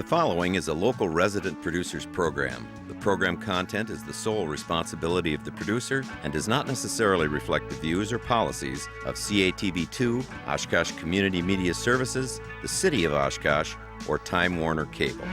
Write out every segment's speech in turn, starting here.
following is a local resident producers program. The program content is the sole responsibility of the producer and does not necessarily reflect the views or policies of CATV2, Oshkosh Community Media Services, the City of Oshkosh, or Time Warner Cable.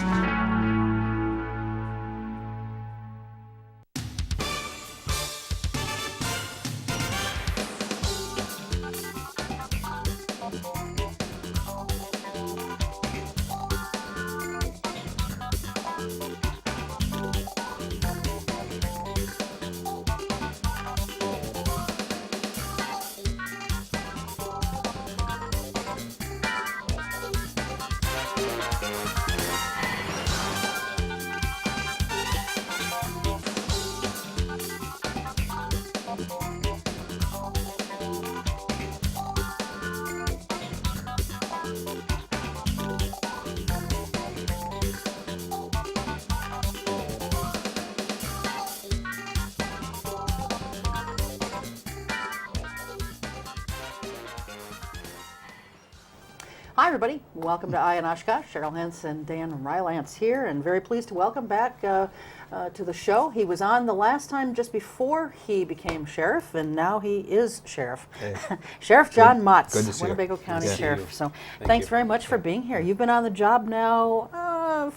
Hi everybody, welcome to Eye on Oshkosh. Cheryl, Hentz, and Dan Rylance here, and very pleased to welcome back to the show. He was on the last time just before he became sheriff, and now he is sheriff. Hey. Sheriff John Matz, Good to see you. Winnebago County Good to see Sheriff. you. So Thank thanks you. very much for being here. You've been on the job now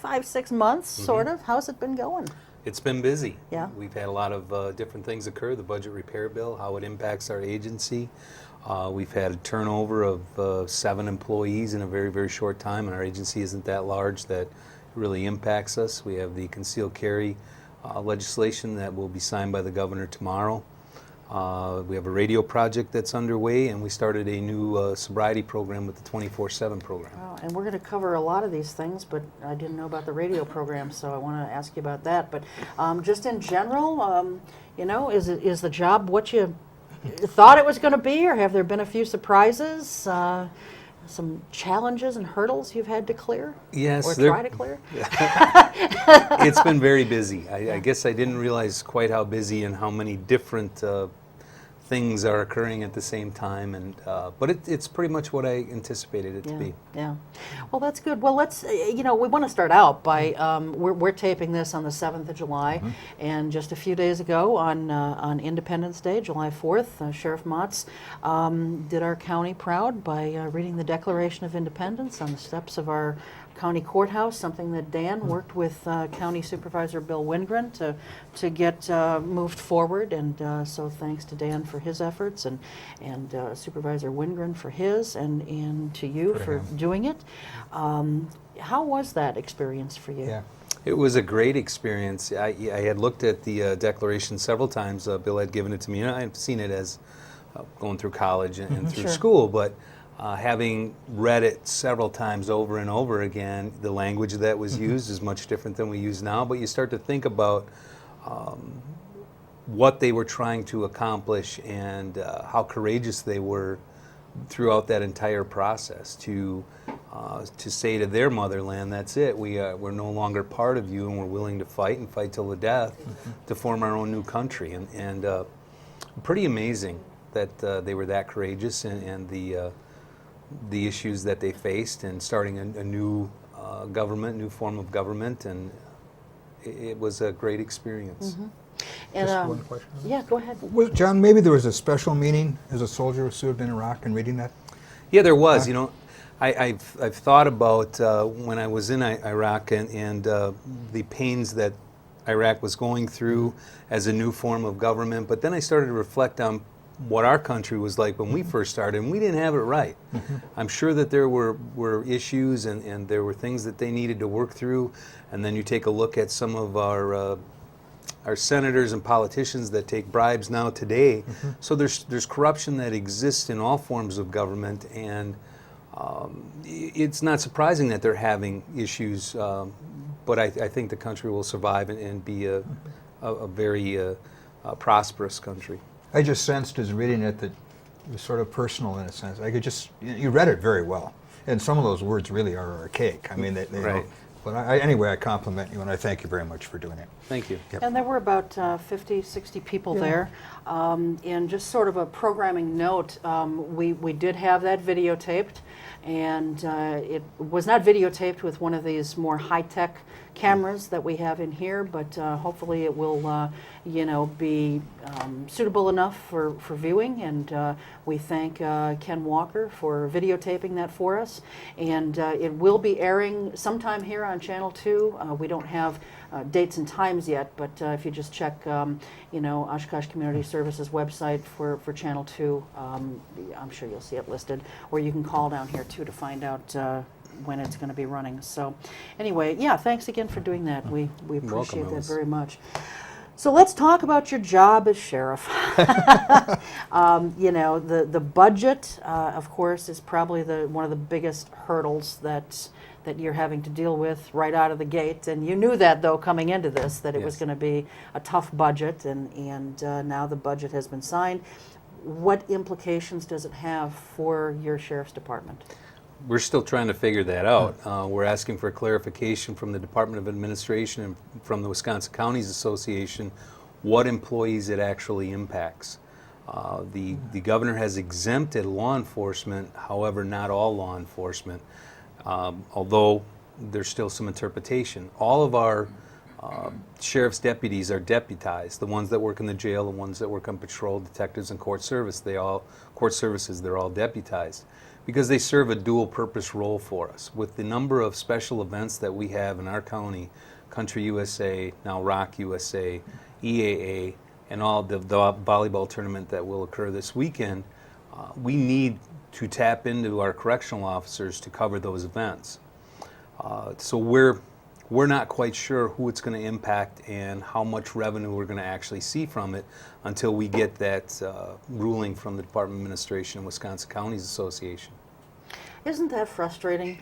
5-6 months, sort of. How's it been going? It's been busy. Yeah. We've had a lot of different things occur, the budget repair bill, how it impacts our agency. We've had a turnover of 7 employees in a very, very short time, and our agency isn't that large that really impacts us. We have the concealed carry legislation that will be signed by the governor tomorrow. We have a radio project that's underway, and we started a new sobriety program with the 24/7 program. Oh, and we're going to cover a lot of these things, but I didn't know about the radio program, so I want to ask you about that. But just in general, you know, is the job what you thought it was going to be, or have there been a few surprises, some challenges and hurdles you've had to clear? Yes. Or try to clear? It's been very busy. I guess I didn't realize quite how busy and how many different things are occurring at the same time, and but it's pretty much what I anticipated it to be. Yeah. Well, that's good. Well, let's, you know, we want to start out by, we're taping this on the 7th of July, and just a few days ago on Independence Day, July 4th, Sheriff Matz did our county proud by reading the Declaration of Independence on the steps of our county courthouse, something that Dan worked with County Supervisor Bill Wingren to get moved forward, and so thanks to Dan for his efforts, and Supervisor Wingren for his, and to you for doing it. How was that experience for you? Yeah. It was a great experience. I had looked at the Declaration several times. Bill had given it to me, and I've seen it as going through college and through Sure. school, but having read it several times over and over again, the language that was used is much different than we use now, but you start to think about what they were trying to accomplish and how courageous they were throughout that entire process to say to their motherland, that's it, we're no longer part of you, and we're willing to fight and fight till the death to form our own new country. And pretty amazing that they were that courageous, and the issues that they faced, and starting a new government, new form of government, and it was a great experience. And, Just one question. yeah, go ahead. Well, John, maybe there was a special meaning as a soldier who served in Iraq and reading that? Yeah, there was. You know, I've thought about when I was in Iraq and the pains that Iraq was going through as a new form of government, but then I started to reflect on what our country was like when we first started, and we didn't have it right. I'm sure that there were issues and there were things that they needed to work through, and then you take a look at some of our senators and politicians that take bribes now today. So there's corruption that exists in all forms of government, and it's not surprising that they're having issues, but I think the country will survive and be a very prosperous country. I just sensed as reading it that it was sort of personal in a sense. I could just, you read it very well. And some of those words really are archaic. I mean, they Right. But anyway, I compliment you, and I thank you very much for doing it. Thank you. Yep. And there were about 50, 60 people there. And just sort of a programming note, we did have that videotaped, and it was not videotaped with one of these more high-tech cameras that we have in here, but hopefully it will, be suitable enough for viewing. And we thank Ken Walker for videotaping that for us. And it will be airing sometime here on Channel 2. We don't have dates and times yet, but if you just check, Oshkosh Community Services website for Channel 2, I'm sure you'll see it listed, or you can call down here too to find out when it's going to be running. So anyway, yeah, thanks again for doing that. We appreciate that very much. So let's talk about your job as sheriff. The budget, of course, is probably one of the biggest hurdles that you're having to deal with right out of the gate. And you knew that, though, coming into this, that it was going to be a tough budget, and now the budget has been signed. What implications does it have for your sheriff's department? We're still trying to figure that out. We're asking for clarification from the Department of Administration and from the Wisconsin Counties Association what employees it actually impacts. The governor has exempted law enforcement, however, not all law enforcement, although there's still some interpretation. All of our sheriff's deputies are deputized. The ones that work in the jail, the ones that work on patrol, detectives, and court services, they're all deputized, because they serve a dual-purpose role for us. With the number of special events that we have in our county, Country USA, now Rock USA, EAA, and all the volleyball tournament that will occur this weekend, we need to tap into our correctional officers to cover those events. So we're not quite sure who it's going to impact and how much revenue we're going to actually see from it until we get that ruling from the Department of Administration and Wisconsin Counties Association. Isn't that frustrating?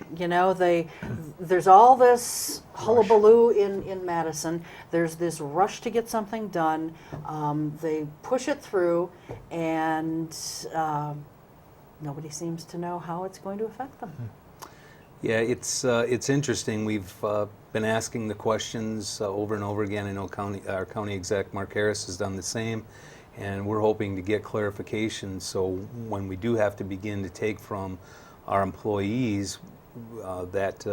There's all this hullabaloo in Madison. There's this rush to get something done. They push it through, and nobody seems to know how it's going to affect them. Yeah, it's interesting. We've been asking the questions over and over again. I know our county exec, Mark Harris, has done the same, and we're hoping to get clarification so when we do have to begin to take from our employees that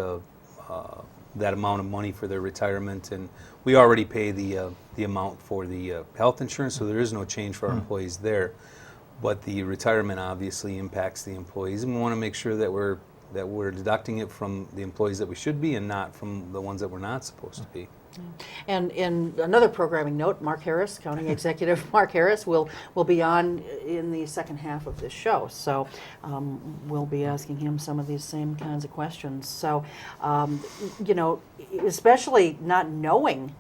amount of money for their retirement, and we already pay the amount for the health insurance, so there is no change for our employees there. But the retirement obviously impacts the employees, and we want to make sure that we're deducting it from the employees that we should be and not from the ones that we're not supposed to be. And in another programming note, Mark Harris, County Executive Mark Harris, will be on in the second half of this show. So we'll be asking him some of these same kinds of questions. So, especially not knowing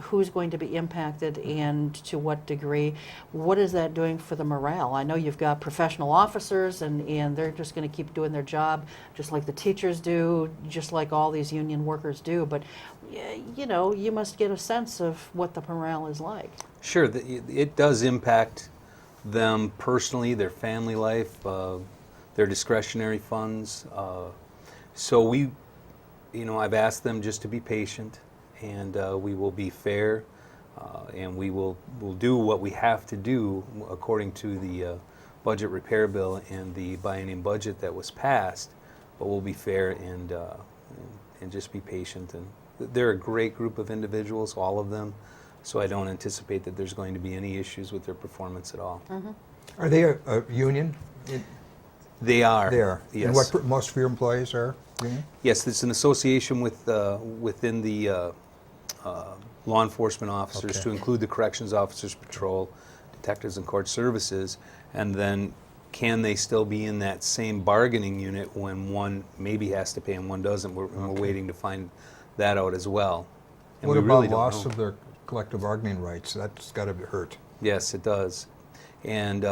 who's going to be impacted and to what degree, what is that doing for the morale? I know you've got professional officers and they're just going to keep doing their job just like the teachers do, just like all these union workers do, but you must get a sense of what the morale is like. Sure, it does impact them personally, their family life, their discretionary funds. So I've asked them just to be patient, and we will be fair, and we'll do what we have to do according to the budget repair bill and the biennium budget that was passed, but we'll be fair and just be patient. And they're a great group of individuals, all of them, so I don't anticipate that there's going to be any issues with their performance at all. Mm-hmm. Are they a union? They are. They are. Yes. And what most of your employees are union? Yes, it's an association within the law enforcement officers, Okay. to include the corrections officers, patrol, detectives, and court services, and then can they still be in that same bargaining unit when one maybe has to pay and one doesn't? We're waiting to find that out as well. And What we about really don't loss know. of their collective bargaining rights? That's got to hurt. Yes, it does. And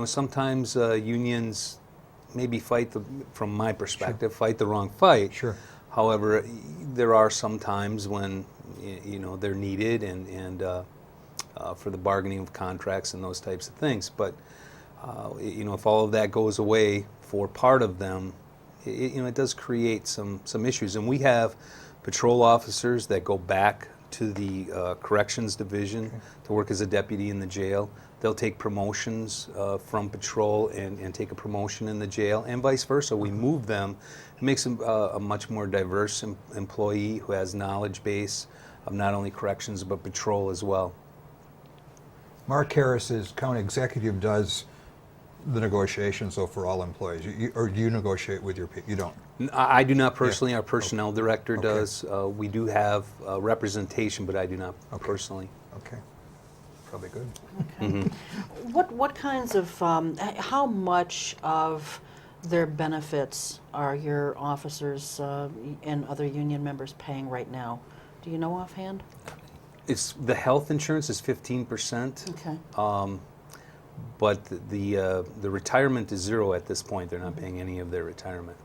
sometimes unions maybe from my perspective, fight the wrong fight. Sure. However, there are some times when they're needed and for the bargaining of contracts and those types of things. But if all of that goes away for part of them, it does create some issues. And we have patrol officers that go back to the corrections division to work as a deputy in the jail. They'll take promotions from patrol and take a promotion in the jail, and vice versa. We move them. It makes them a much more diverse employee who has knowledge base of not only corrections but patrol as well. Mark Harris, as county executive, does the negotiations, though, for all employees. Or do you negotiate with your people? You don't? I do not personally. Our personnel director Okay. does. We do have representation, but I do not personally. Okay. Probably good. Okay. What kinds of, how much of their benefits are your officers and other union members paying right now? Do you know offhand? It's the health insurance is 15%. Okay. But the retirement is zero at this point. They're not paying any of their retirement,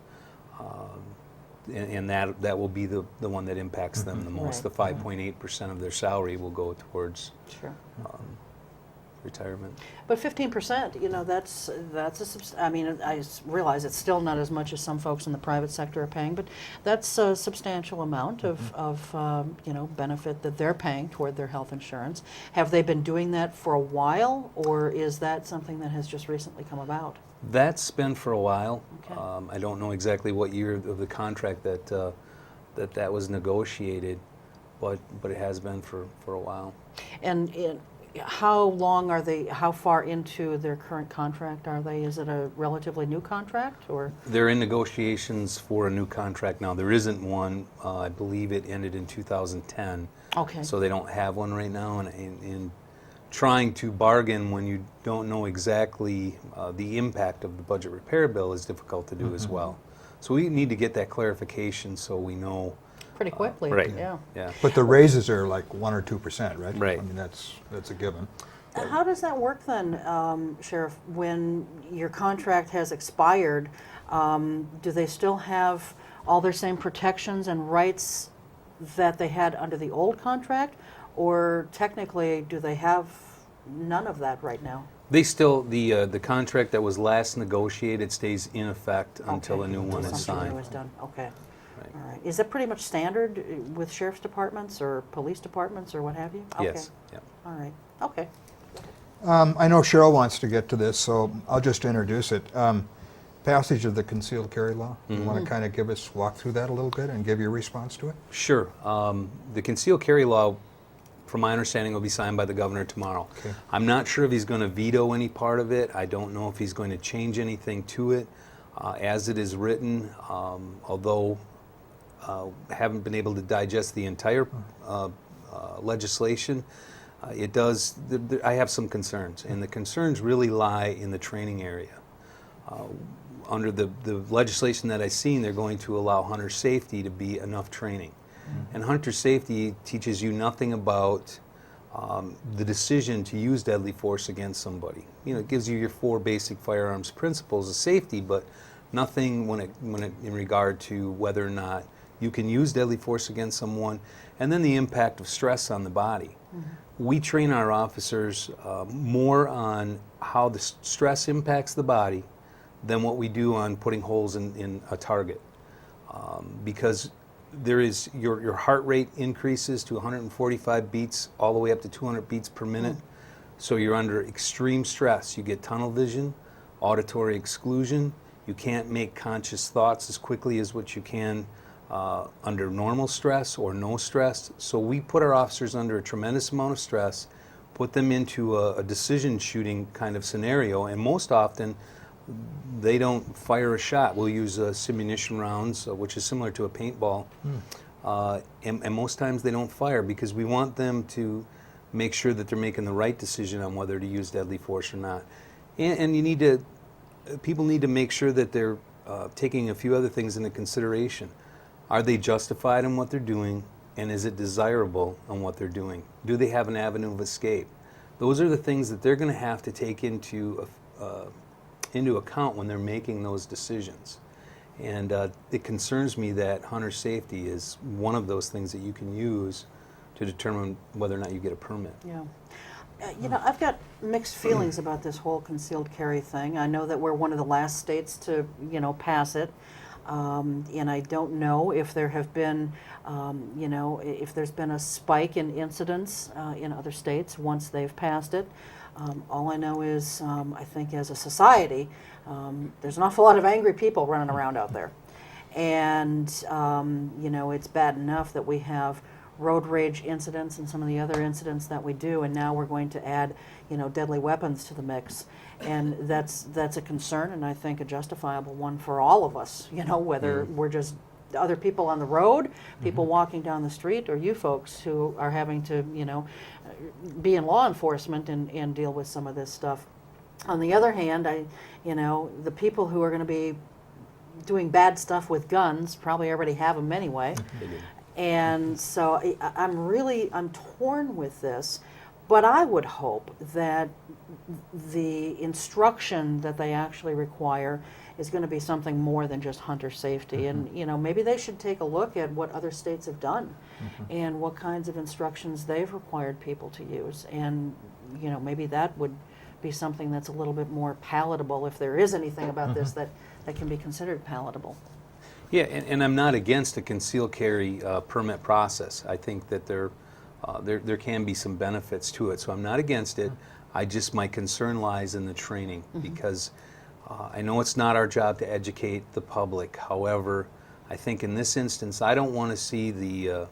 and that will be the one that impacts them the most. Right. The 5.8% of their salary will go towards Sure. retirement. But 15%, I mean, I realize it's still not as much as some folks in the private sector are paying, but that's a substantial amount of benefit that they're paying toward their health insurance. Have they been doing that for a while, or is that something that has just recently come about? That's been for a while. Okay. I don't know exactly what year of the contract that was negotiated, but it has been for a while. And how far into their current contract are they? Is it a relatively new contract, or? They're in negotiations for a new contract now. There isn't one. I believe it ended in 2010. Okay. So they don't have one right now, and trying to bargain when you don't know exactly the impact of the budget repair bill is difficult to do as well. So we need to get that clarification so we know. Pretty quickly. Right. Yeah. But the raises are like 1 or 2%, right? Right. I mean, that's a given. How does that work then, Sheriff, when your contract has expired? Do they still have all their same protections and rights that they had under the old contract? Or technically, do they have none of that right now? They still, the contract that was last negotiated stays in effect until a new one is Something new signed. is done, okay. Right. All right. Is that pretty much standard with sheriff's departments or police departments or what have you? Yes. Okay. Yeah. All right, okay. I know Cheryl wants to get to this, so I'll just introduce it. Passage of the concealed carry law. You want to kind of walk through that a little bit and give your response to it? Sure. The concealed carry law, from my understanding, will be signed by the governor tomorrow. Okay. I'm not sure if he's going to veto any part of it. I don't know if he's going to change anything to it as it is written, although haven't been able to digest the entire legislation. It does. I have some concerns, and the concerns really lie in the training area. Under the legislation that I've seen, they're going to allow hunter safety to be enough training. And hunter safety teaches you nothing about the decision to use deadly force against somebody. It gives you your 4 basic firearms principles of safety, but nothing when it in regard to whether or not you can use deadly force against someone, and then the impact of stress on the body. We train our officers more on how the stress impacts the body than what we do on putting holes in a target, because there is your heart rate increases to 145 beats all the way up to 200 beats per minute. So you're under extreme stress. You get tunnel vision, auditory exclusion. You can't make conscious thoughts as quickly as what you can under normal stress or no stress. So we put our officers under a tremendous amount of stress, put them into a decision shooting kind of scenario, and most often they don't fire a shot. We'll use simunition rounds, which is similar to a paintball, and most times they don't fire because we want them to make sure that they're making the right decision on whether to use deadly force or not. And people need to make sure that they're taking a few other things into consideration. Are they justified in what they're doing, and is it desirable in what they're doing? Do they have an avenue of escape? Those are the things that they're going to have to take into account when they're making those decisions. And it concerns me that hunter safety is one of those things that you can use to determine whether or not you get a permit. Yeah. I've got mixed feelings about this whole concealed carry thing. I know that we're one of the last states to, pass it. And I don't know if there have been, if there's been a spike in incidents in other states once they've passed it. All I know is, I think as a society, there's an awful lot of angry people running around out there. And, it's bad enough that we have road rage incidents and some of the other incidents that we do, and now we're going to add, deadly weapons to the mix. And that's a concern, and I think a justifiable one for all of us, whether we're just other people on the road, people walking down the street, or you folks who are having to, be in law enforcement and deal with some of this stuff. On the other hand, the people who are going to be doing bad stuff with guns probably already have them anyway. And so I'm torn with this, but I would hope that the instruction that they actually require is going to be something more than just hunter safety. And, maybe they should take a look at what other states have done and what kinds of instructions they've required people to use. And, maybe that would be something that's a little bit more palatable, if there is anything about this that can be considered palatable. Yeah, and I'm not against a concealed carry permit process. I think that there can be some benefits to it, so I'm not against it. My concern lies in the training, because I know it's not our job to educate the public. However, I think in this instance, I don't want to see the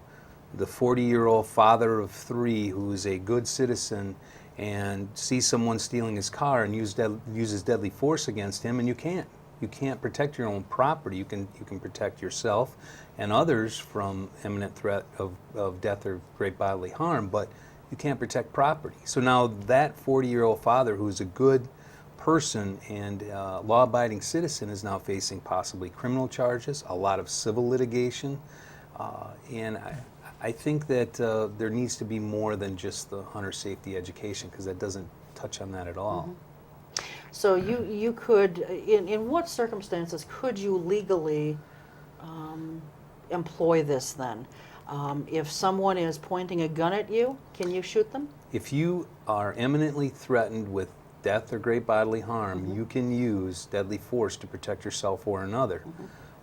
40-year-old father of 3 who's a good citizen and see someone stealing his car and uses deadly force against him, and you can't. You can't protect your own property. You can protect yourself and others from imminent threat of death or great bodily harm, but you can't protect property. So now that 40-year-old father, who's a good person and law-abiding citizen, is now facing possibly criminal charges, a lot of civil litigation, and I think that there needs to be more than just the hunter safety education, because that doesn't touch on that at all. So you could, in what circumstances could you legally employ this then? If someone is pointing a gun at you, can you shoot them? If you are imminently threatened with death or great bodily harm, you can use deadly force to protect yourself or another.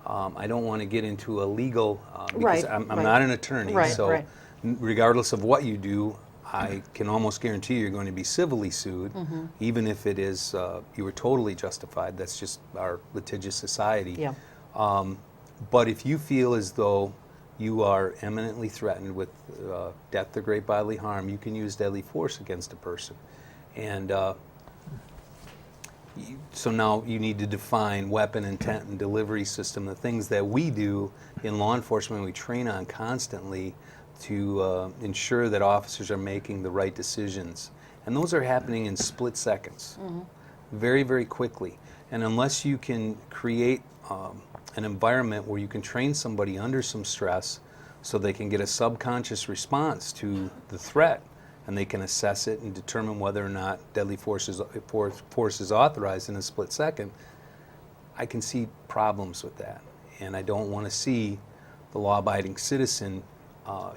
I don't want to get into a legal, because I'm not an attorney, so regardless of what you do, I can almost guarantee you're going to be civilly sued, even if it is you were totally justified. That's just our litigious society. Yeah. But if you feel as though you are imminently threatened with death or great bodily harm, you can use deadly force against a person. And so now you need to define weapon, intent, and delivery system, the things that we do in law enforcement, we train on constantly to ensure that officers are making the right decisions. And those are happening in split seconds, very, very quickly. And unless you can create an environment where you can train somebody under some stress so they can get a subconscious response to the threat, and they can assess it and determine whether or not deadly force is authorized in a split second, I can see problems with that. And I don't want to see the law-abiding citizen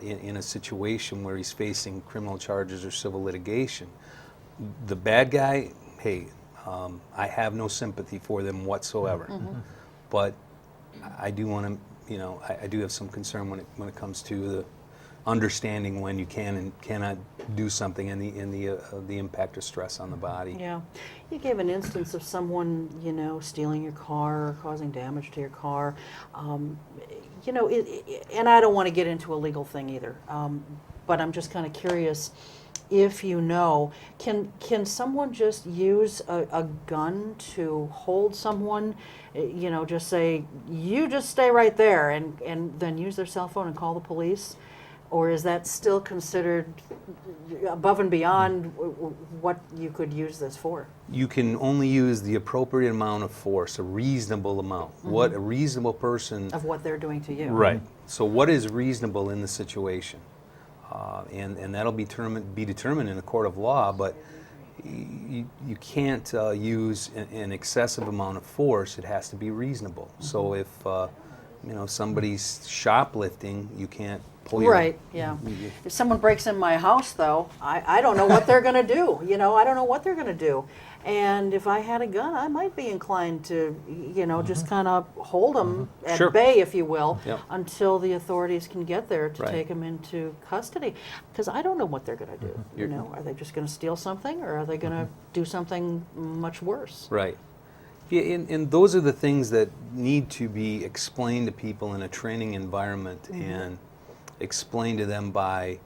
in a situation where he's facing criminal charges or civil litigation. The bad guy, hey, I have no sympathy for them whatsoever. But I do want to, I do have some concern when it comes to the understanding when you can and cannot do something, and the impact of stress on the body. Yeah. You gave an instance of someone, stealing your car or causing damage to your car. And I don't want to get into a legal thing either, but I'm just kind of curious if can someone just use a gun to hold someone, just say, you just stay right there, and then use their cell phone and call the police? Or is that still considered above and beyond what you could use this for? You can only use the appropriate amount of force, a reasonable amount. What a reasonable person... Of what they're doing to you. Right. So what is reasonable in the situation? And that'll be determined in a court of law, but you can't use an excessive amount of force. It has to be reasonable. So if somebody's shoplifting, you can't pull you. Right, yeah. If someone breaks in my house, though, I don't know what they're going to do. You know, I don't know what they're going to do. And if I had a gun, I might be inclined to, you know, just kind of hold them at Sure. bay, if you will, Yep. until the authorities can get there to Right. take them into custody. Because I don't know what they're going to do. You You're- know, are they just going to steal something, or are they going to do something much worse? Right. Yeah, and those are the things that need to be explained to people in a training environment and explained to them by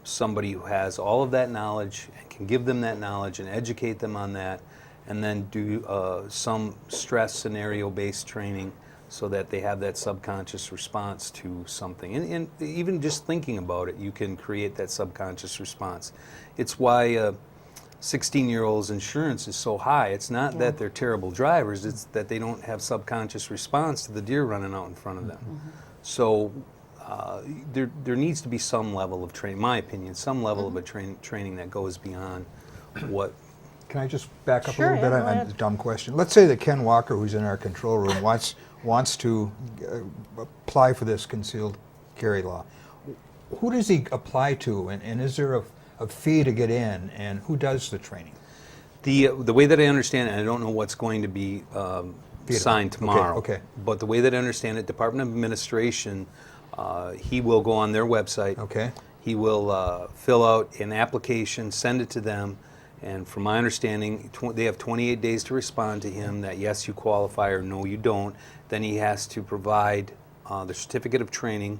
somebody who has all of that knowledge and can give them that knowledge and educate them on that, and then do some stress scenario-based training so that they have that subconscious response to something. And even just thinking about it, you can create that subconscious response. It's why 16-year-olds' insurance is so high. It's not that they're terrible drivers, it's that they don't have subconscious response to the deer running out in front of them. So there needs to be some level of training, in my opinion, some level of a training that goes beyond what. Can I just back up Sure, a little bit yeah, go on ahead. a dumb question? Let's say that Ken Walker, who's in our control room, wants to apply for this concealed carry law. Who does he apply to, and is there a fee to get in, and who does the training? The way that I understand it, and I don't know what's going to be signed tomorrow, okay. but the way that I understand it, Department of Administration, he will go on their website. Okay. He will fill out an application, send it to them, and from my understanding, they have 28 days to respond to him that yes, you qualify, or no, you don't. Then he has to provide the certificate of training,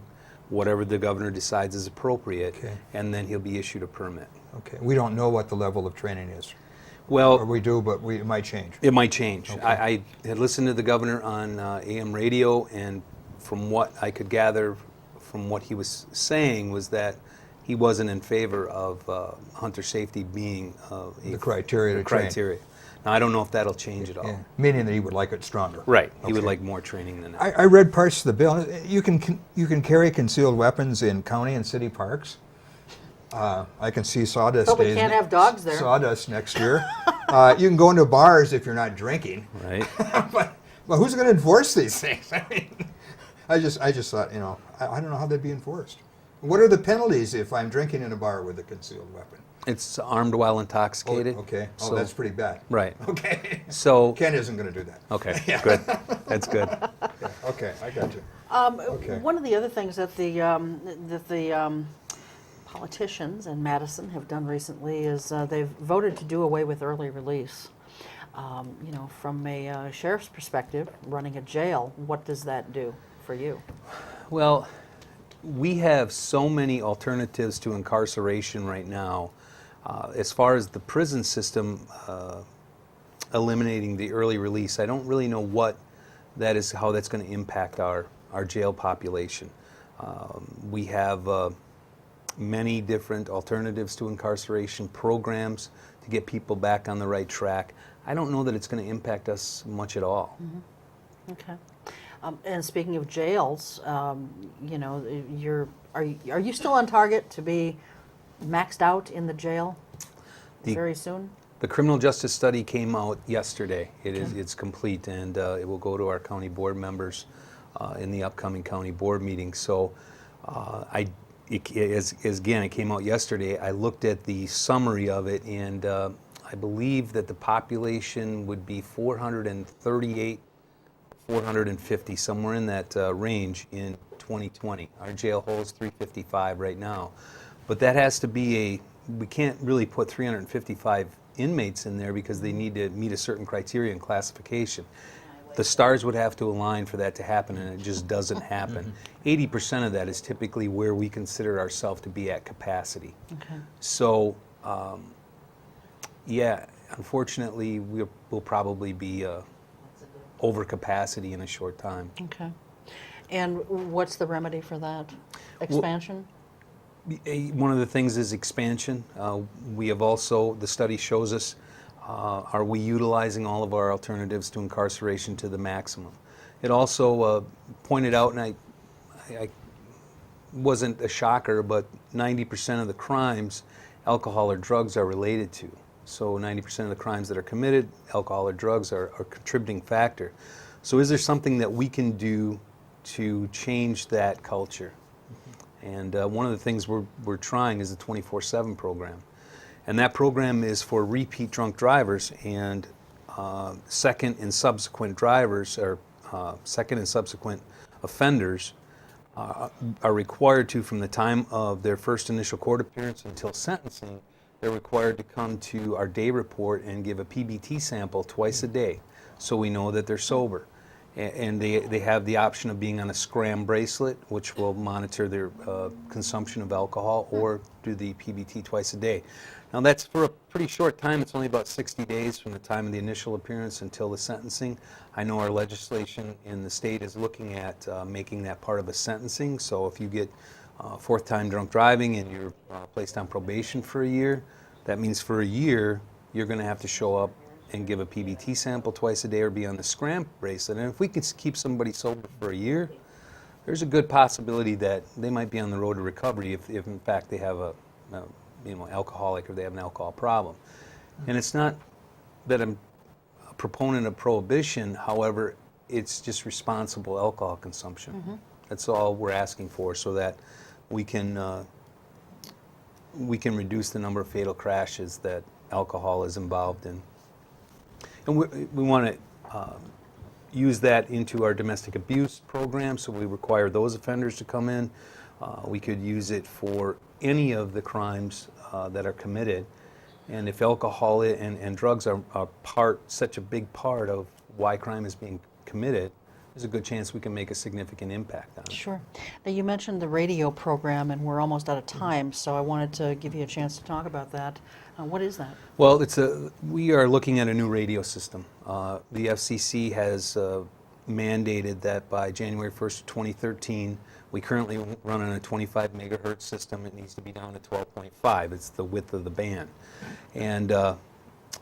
whatever the governor decides is appropriate, Okay. and then he'll be issued a permit. Okay. We don't know what the level of training is. Well, Or we do, but it might change. it might change. Okay. I had listened to the governor on AM radio, and from what I could gather from what he was saying was that he wasn't in favor of hunter safety being The criteria to train. criteria. Now, I don't know if that'll change at all. Yeah. Meaning that he would like it stronger. Right. He would Okay. like more training than that. I read parts of the bill. You can carry concealed weapons in county and city parks. I can see Sawdust But we Days can't have dogs there. Sawdust next year. You can go into bars if you're not drinking. Right. but who's going to enforce these things? I mean, I just thought, you know, I don't know how they'd be enforced. What are the penalties if I'm drinking in a bar with a concealed weapon? It's armed while intoxicated. Okay. Oh, So- that's pretty bad. Right. Okay. So, Ken isn't going to do that. okay, good. That's good. Yeah, okay, I got you. Okay. One of the other things that the politicians in Madison have done recently is they've voted to do away with early release. You know, from a sheriff's perspective, running a jail, what does that do for you? Well, we have so many alternatives to incarceration right now. As far as the prison system eliminating the early release, I don't really know what that is, how that's going to impact our jail population. We have many different alternatives to incarceration, programs to get people back on the right track. I don't know that it's going to impact us much at all. Okay. And speaking of jails, you know, are you still on target to be maxed out in the jail very soon? The criminal justice study came out yesterday. It's complete, and it will go to our county board members in the upcoming county board meeting. So, it came out yesterday. I looked at the summary of it, and I believe that the population would be 438, 450, somewhere in that range in 2020. Our jail holds 355 right now, but that has to be we can't really put 355 inmates in there because they need to meet a certain criteria and classification. The stars would have to align for that to happen, and it just doesn't happen. 80% of that is typically where we consider ourselves to be at capacity. Okay. So, yeah, unfortunately, we'll probably be over capacity in a short time. Okay. And what's the remedy for that? Expansion? One of the things is expansion. We have also, the study shows us, are we utilizing all of our alternatives to incarceration to the maximum? It also pointed out, and I wasn't a shocker, but 90% of the crimes, alcohol or drugs are related to. So 90% of the crimes that are committed, alcohol or drugs are a contributing factor. So is there something that we can do to change that culture? And one of the things we're trying is the 24/7 program. And that program is for repeat drunk drivers and second and subsequent drivers, or second and subsequent offenders are required to, from the time of their first initial court appearance until sentencing, they're required to come to our day report and give a PBT sample twice a day, so we know that they're sober. And they have the option of being on a scram bracelet, which will monitor their consumption of alcohol, or do the PBT twice a day. Now that's for a pretty short time. It's only about 60 days from the time of the initial appearance until the sentencing. I know our legislation in the state is looking at making that part of a sentencing. So if you get fourth time drunk driving and you're placed on probation for a year, that means for a year you're going to have to show up and give a PBT sample twice a day or be on the scram bracelet. And if we can keep somebody sober for a year, there's a good possibility that they might be on the road to recovery if in fact they have a alcoholic, or they have an alcohol problem. And it's not that I'm a proponent of prohibition, however, it's just responsible alcohol consumption. Mm-hmm. That's all we're asking for, so that we can reduce the number of fatal crashes that alcohol is involved in. And we want to use that into our domestic abuse program, so we require those offenders to come in. We could use it for any of the crimes that are committed. And if alcohol and drugs are such a big part of why crime is being committed, there's a good chance we can make a significant impact on it. Sure. Now, you mentioned the radio program, and we're almost out of time, so I wanted to give you a chance to talk about that. What is that? Well, we are looking at a new radio system. The FCC has mandated that by January 1st, 2013, we currently run on a 25 megahertz system. It needs to be down to 12.5. It's the width of the band. And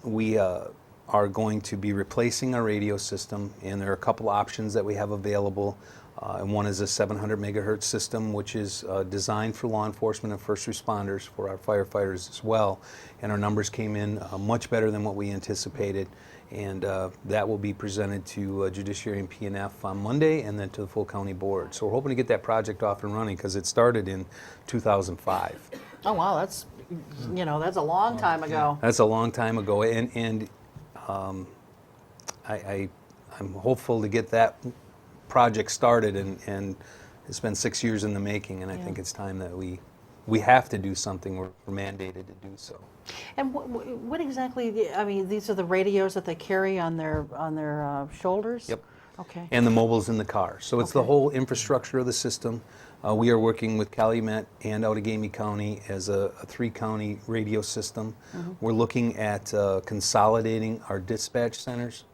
we are going to be replacing our radio system, and there are a couple options that we have available. And one is a 700 megahertz system, which is designed for law enforcement and first responders, for our firefighters as well. And our numbers came in much better than what we anticipated. And that will be presented to Judiciary and P&F on Monday, and then to the full county board. So we're hoping to get that project off and running, because it started in 2005. Oh, wow, that's a long time ago. That's a long time ago, and I'm hopeful to get that project started, and it's been 6 years in the making, and I think it's time that we have to do something. We're mandated to do so. And what exactly? I mean, these are the radios that they carry on their shoulders. Yep. Okay. And the mobile's in the car. So it's the Okay. whole infrastructure of the system. We are working with Calumet and Outagamie County as a 3-county radio system. Mm-hmm. We're looking at consolidating our dispatch centers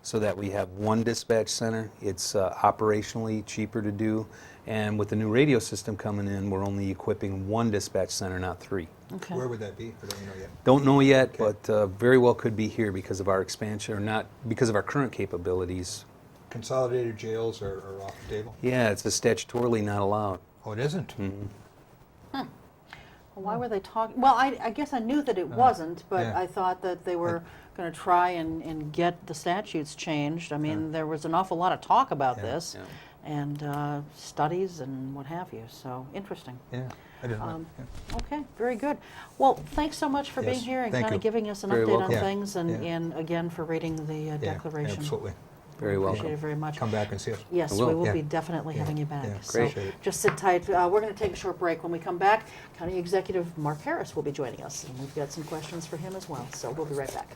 so that we have one dispatch center. It's operationally cheaper to do. And with the new radio system coming in, we're only equipping one dispatch center, not 3. Okay. Where would that be? I don't know yet. Don't know yet, Okay. but very well could be here because of our expansion, or not because of our current capabilities. Consolidated jails are off the table? Yeah, it's statutorily not allowed. Oh, it isn't? Well, why were they talking? Well, I guess I knew that it wasn't, but yeah. I thought that they were going to try and get the statutes changed. I mean, there was an awful lot of talk about this, and studies and what have you. So interesting. Yeah, I didn't know. Yeah. Okay, very good. Well, thanks so much for being Yes, here and thank kind of you. giving us an Very update on welcome. Yeah, things, and, yeah. and again for reading the Yeah, declaration. absolutely. Very welcome. Appreciate it very much. Come back and see us. Yes, I will. we will Yeah. be definitely having you back. Yeah, So appreciate it. just sit tight. We're going to take a short break. When we come back, County Executive Mark Harris will be joining us, and we've got some questions for him as well. So we'll be right back.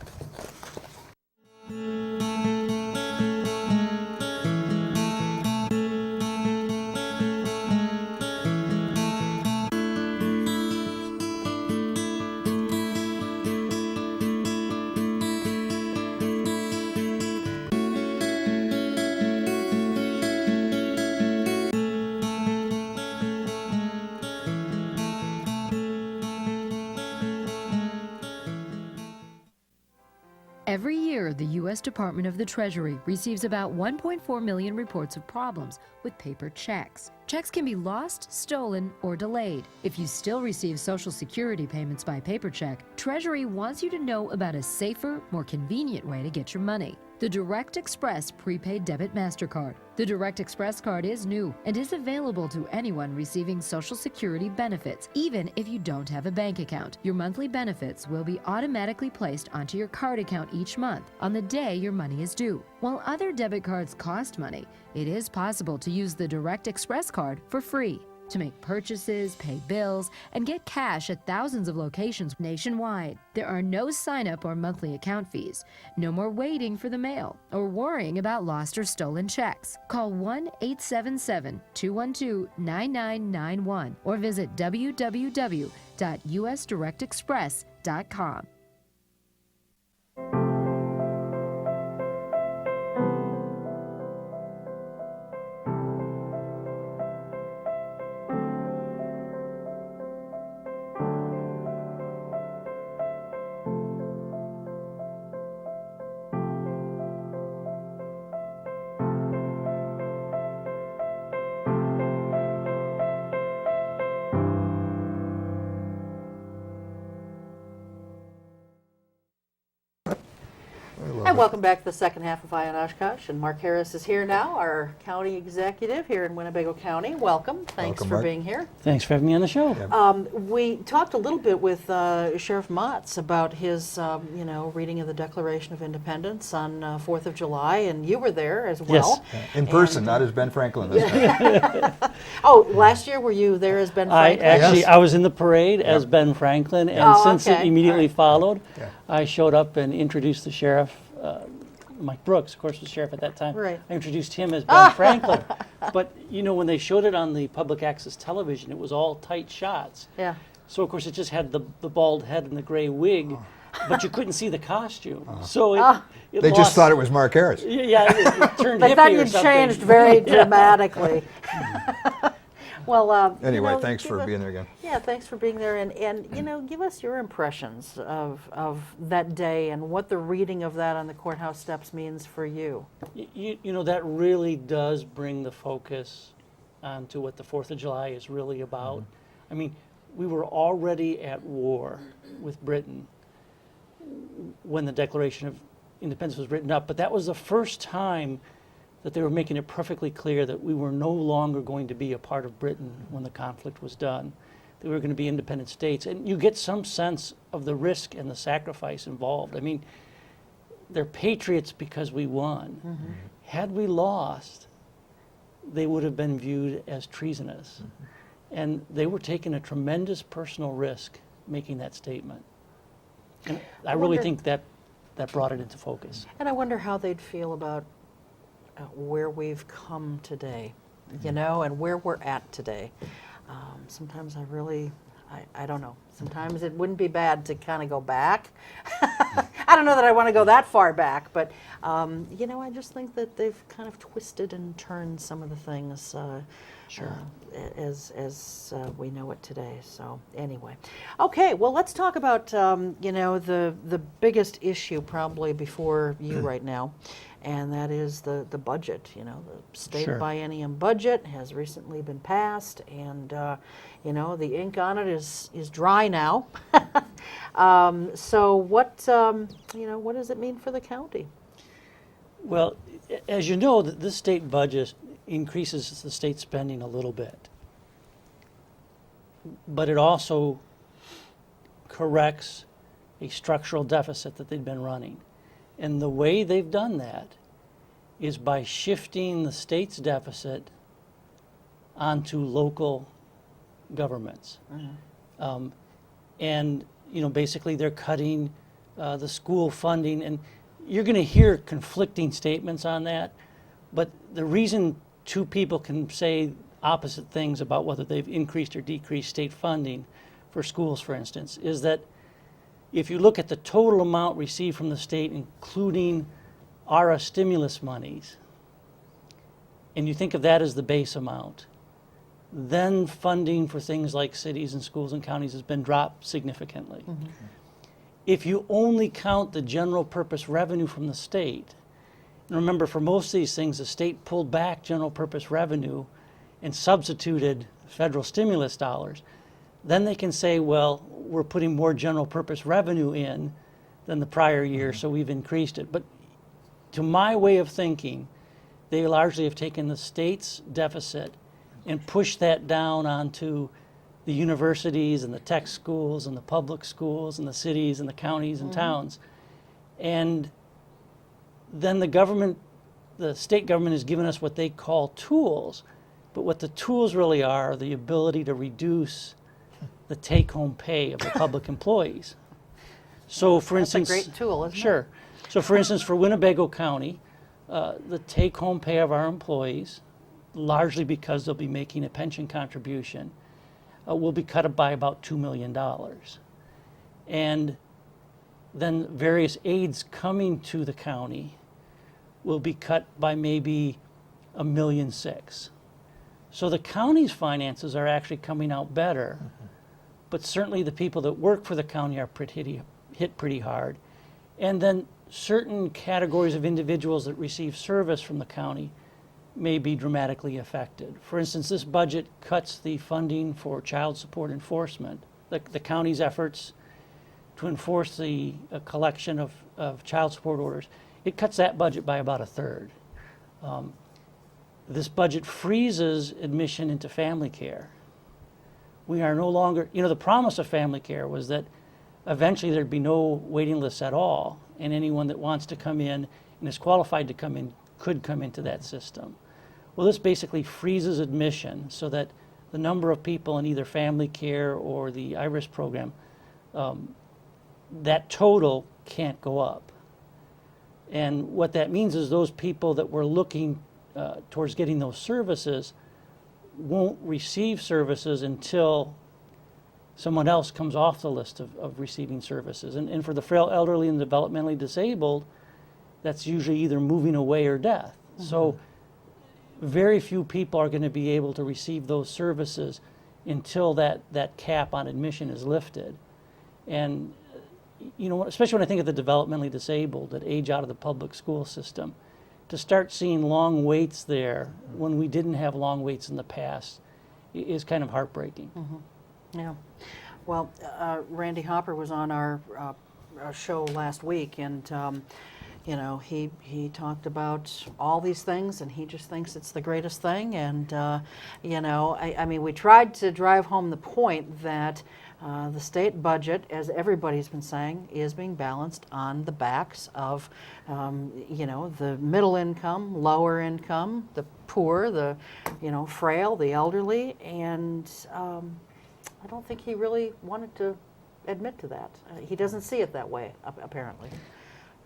Every year, the U.S. Department of the Treasury receives about 1.4 million reports of problems with paper checks. checks can be lost, stolen, or delayed. If you still receive Social Security payments by paper check, Treasury wants you to know about a safer, more convenient way to get your money. The Direct Express Prepaid Debit MasterCard. The Direct Express card is new and is available to anyone receiving Social Security benefits, even if you don't have a bank account. Your monthly benefits will be automatically placed onto your card account each month on the day your money is due. While other debit cards cost money, it is possible to use the Direct Express card for free to make purchases, pay bills, and get cash at thousands of locations nationwide. There are no sign-up or monthly account fees. No more waiting for the mail or worrying about lost or stolen checks. Call 1-877-212-9991 or visit www.usdirectexpress.com. And welcome back to the second half of Eye on Oshkosh. And Mark Harris is here now, our county executive here in Winnebago County. Welcome. Thanks Welcome, for Mark. being here. Thanks for having me on the show. We talked a little bit with Sheriff Matz about his, reading of the Declaration of Independence on 4th of July, and you were there as well. Yes. In person, not as Ben Franklin this time. Oh, last year were you there as Ben Franklin? Yes. I was in the parade as Ben Franklin, and Oh, since okay. it immediately All right. followed, Yeah. I showed up and introduced the sheriff. Mike Brooks, of course, was sheriff at that time. Right. I introduced him as Ben Franklin. But, when they showed it on the public access television, it was all tight shots. Yeah. So, of course, it just had the bald head and the gray wig, but you couldn't see the costume. So it They just lost- thought it was Mark Harris. Yeah, it turned But hippie then or you something. changed very dramatically. Well, Anyway, thanks give for us- being there again. Yeah, thanks for being there, and give us your impressions of that day and what the reading of that on the courthouse steps means for you. That really does bring the focus onto what the 4th of July is really about. I mean, we were already at war with Britain when the Declaration of Independence was written up, but that was the first time that they were making it perfectly clear that we were no longer going to be a part of Britain when the conflict was done. That we were going to be independent states. And you get some sense of the risk and the sacrifice involved. I mean, they're patriots because we won. Mm-hmm. Had we lost, they would have been viewed as treasonous. And they were taking a tremendous personal risk making that statement. And I really wonder- think that brought it into focus. And I wonder how they'd feel about where we've come today, and where we're at today. Sometimes I don't know. Sometimes it wouldn't be bad to kind of go back. I don't know that I want to go that far back, but I just think that they've kind of twisted and turned some of the things as we know it today. So anyway, okay. Well, let's talk about the biggest issue probably before you right now. And that is the budget. The state Sure. biennium budget has recently been passed, and the ink on it is dry now. So what does it mean for the county? Well, as you know, this state budget increases the state spending a little bit, but it also corrects a structural deficit that they've been running. And the way they've done that is by shifting the state's deficit onto local governments. And basically they're cutting the school funding, and you're going to hear conflicting statements on that, but the reason two people can say opposite things about whether they've increased or decreased state funding for schools, for instance, is that if you look at the total amount received from the state, including ARA stimulus monies, and you think of that as the base amount, then funding for things like cities and schools and counties has been dropped significantly. If you only count the general purpose revenue from the state, and remember, for most of these things, the state pulled back general purpose revenue and substituted federal stimulus dollars, then they can say, well, we're putting more general purpose revenue in than the prior year, so we've increased it. But to my way of thinking, they largely have taken the state's deficit and pushed that down onto the universities and the tech schools and the public schools and the cities and the counties and towns. And then the state government has given us what they call tools, but what the tools really are the ability to reduce the take-home pay of the public employees. So for That's a instance, great tool, isn't it? sure. So for instance, for Winnebago County, the take-home pay of our employees, largely because they'll be making a pension contribution, will be cut by about $2 million. And then various aids coming to the county will be cut by maybe $1.6 million. So the county's finances are actually coming out better, but certainly the people that work for the county are hit pretty hard. And then certain categories of individuals that receive service from the county may be dramatically affected. For instance, this budget cuts the funding for child support enforcement. The county's efforts to enforce the collection of child support orders, it cuts that budget by about a third. This budget freezes admission into family care. We are no longer, the promise of family care was that eventually there'd be no waiting lists at all, and anyone that wants to come in and is qualified to come in could come into that system. Well, this basically freezes admission so that the number of people in either family care or the IRIS program, that total can't go up. And what that means is those people that were looking towards getting those services won't receive services until someone else comes off the list of receiving services. And for the frail, elderly, and developmentally disabled, that's usually either moving away or death. So very few people are going to be able to receive those services until that cap on admission is lifted. And especially when I think of the developmentally disabled that age out of the public school system, to start seeing long waits there when we didn't have long waits in the past is kind of heartbreaking. Yeah. Well, Randy Hopper was on our show last week, and he talked about all these things, and he just thinks it's the greatest thing. And I mean, we tried to drive home the point that the state budget, as everybody's been saying, is being balanced on the backs of, the middle income, lower income, the poor, the, frail, the elderly, and I don't think he really wanted to admit to that. He doesn't see it that way, apparently.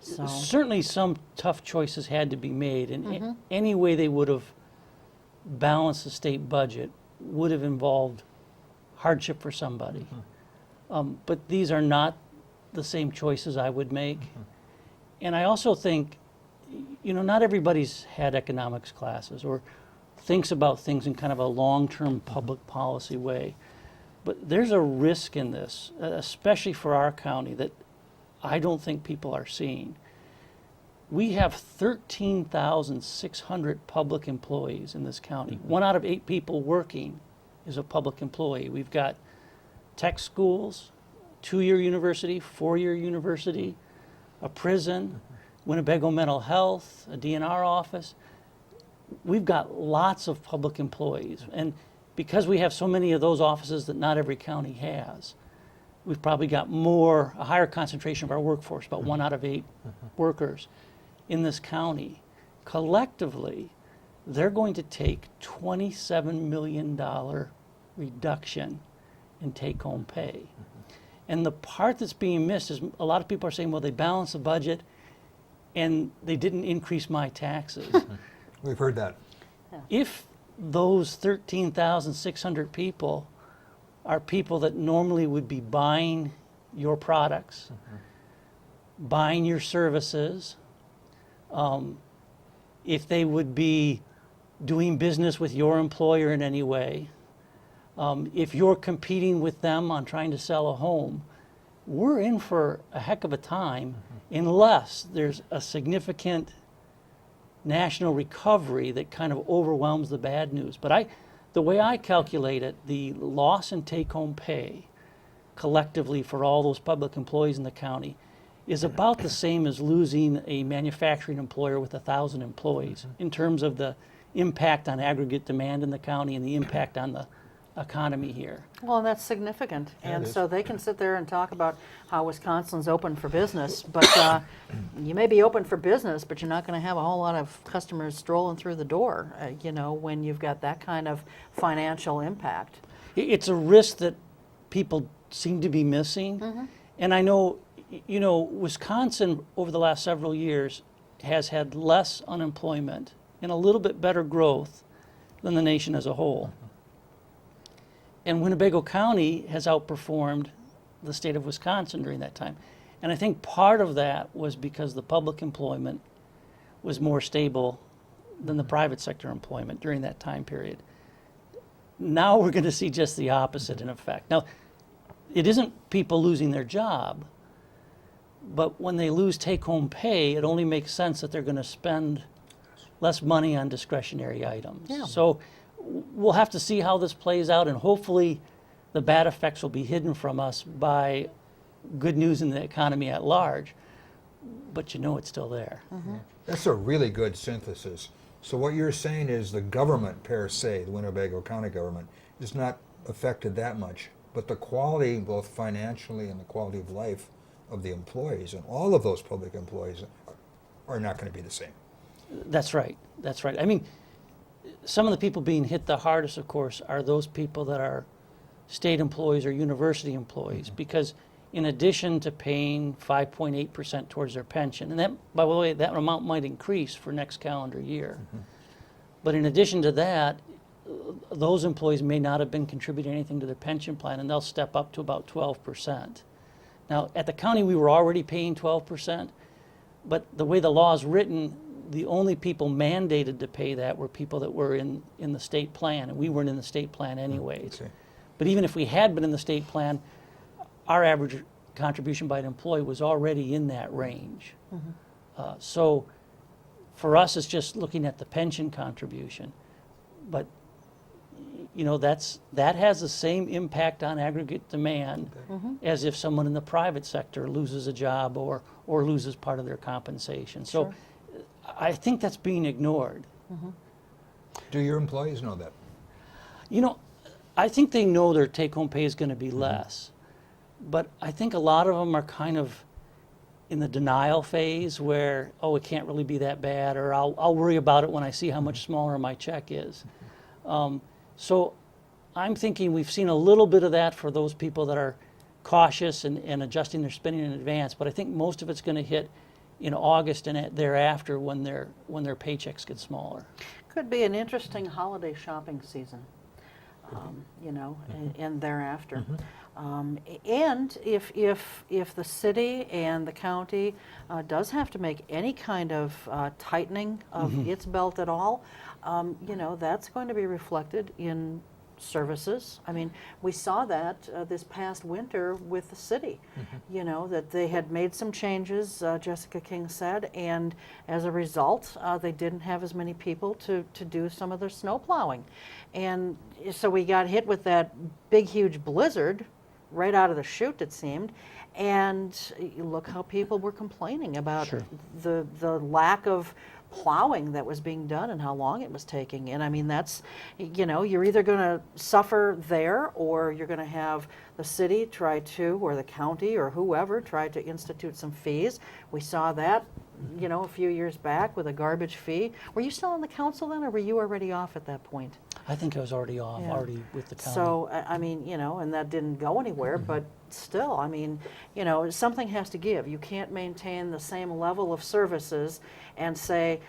So. Certainly some tough choices had to be made, and any way they would have balanced the state budget would have involved hardship for somebody. But these are not the same choices I would make. And I also think, not everybody's had economics classes or thinks about things in kind of a long-term public policy way. But there's a risk in this, especially for our county, that I don't think people are seeing. We have 13,600 public employees in this county. 1 out of 8 people working is a public employee. We've got tech schools, 2-year university, 4-year university, a prison, Winnebago Mental Health, a DNR office. We've got lots of public employees. And because we have so many of those offices that not every county has, we've probably got a higher concentration of our workforce, about 1 out of 8 workers in this county. Collectively, they're going to take $27 million reduction in take-home pay. And the part that's being missed is a lot of people are saying, well, they balanced the budget and they didn't increase my taxes. We've heard that. If those 13,600 people are people that normally would be buying your products, buying your services, if they would be doing business with your employer in any way, if you're competing with them on trying to sell a home, we're in for a heck of a time unless there's a significant national recovery that kind of overwhelms the bad news. But The way I calculate it, the loss in take-home pay collectively for all those public employees in the county is about the same as losing a manufacturing employer with 1,000 employees in terms of the impact on aggregate demand in the county and the impact on the economy here. Well, and that's significant. And is. so they can sit there and talk about how Wisconsin's open for business, but you may be open for business, but you're not going to have a whole lot of customers strolling through the door, when you've got that kind of financial impact. It's a risk that people seem to be missing. And I know, Wisconsin over the last several years has had less unemployment and a little bit better growth than the nation as a whole. And Winnebago County has outperformed the state of Wisconsin during that time. And I think part of that was because the public employment was more stable than the private sector employment during that time period. Now we're going to see just the opposite in effect. Now, it isn't people losing their job, but when they lose take-home pay, it only makes sense that they're going to spend less money on discretionary items. Yeah. So we'll have to see how this plays out, and hopefully the bad effects will be hidden from us by good news in the economy at large, but it's still there. That's a really good synthesis. So what you're saying is the government per se, the Winnebago County government, is not affected that much, but the quality, both financially and the quality of life of the employees, and all of those public employees are not going to be the same. That's right. That's right. I mean, some of the people being hit the hardest, of course, are those people that are state employees or university employees, because in addition to paying 5.8% towards their pension, and that, by the way, that amount might increase for next calendar year. But in addition to that, those employees may not have been contributing anything to their pension plan, and they'll step up to about 12%. Now, at the county, we were already paying 12%, but the way the law is written, the only people mandated to pay that were people that were in the state plan, and we weren't in the state plan anyways. Okay. But even if we had been in the state plan, our average contribution by an employee was already in that range. So for us, it's just looking at the pension contribution. But that has the same impact on aggregate demand as if someone in the private sector loses a job or loses part of their compensation. So I think that's being ignored. Do your employees know that? I think they know their take-home pay is going to be less. But I think a lot of them are kind of in the denial phase where, it can't really be that bad, or I'll worry about it when I see how much smaller my check is. So I'm thinking we've seen a little bit of that for those people that are cautious and adjusting their spending in advance, but I think most of it's going to hit in August and thereafter when their paychecks get smaller. Could be an interesting holiday shopping season, and thereafter. And if the city and the county does have to make any kind of tightening of its belt at all, that's going to be reflected in services. I mean, we saw that this past winter with the city, that they had made some changes, Jessica King said, and as a result, they didn't have as many people to do some of their snow plowing. And so we got hit with that big, huge blizzard right out of the chute, it seemed, and look how people were complaining about the lack of plowing that was being done and how long it was taking. And I mean, that's, you're either going to suffer there, or you're going to have the city try to, or the county or whoever try to institute some fees. We saw that, a few years back with a garbage fee. Were you still on the council then, or were you already off at that point? I think I was already off, already with the county. So, I mean, and that didn't go anywhere, but still, I mean, something has to give. You can't maintain the same level of services and say,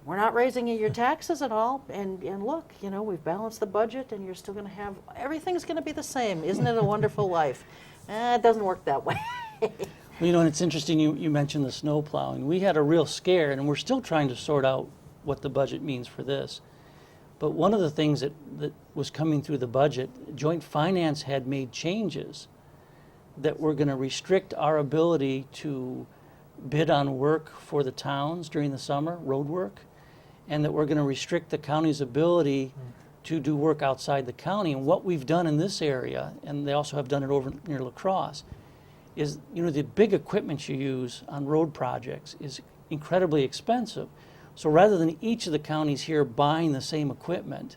we're not raising your taxes at all, and look, we've balanced the budget, and you're still going to have, everything's going to be the same. Isn't it a wonderful life? It doesn't work that way. Well, and it's interesting you mentioned the snow plowing. We had a real scare, and we're still trying to sort out what the budget means for this. But one of the things that was coming through the budget, Joint Finance had made changes that were going to restrict our ability to bid on work for the towns during the summer, road work, and that we're going to restrict the county's ability to do work outside the county. And what we've done in this area, and they also have done it over near La Crosse, is, you know, the big equipment you use on road projects is incredibly expensive. So rather than each of the counties here buying the same equipment,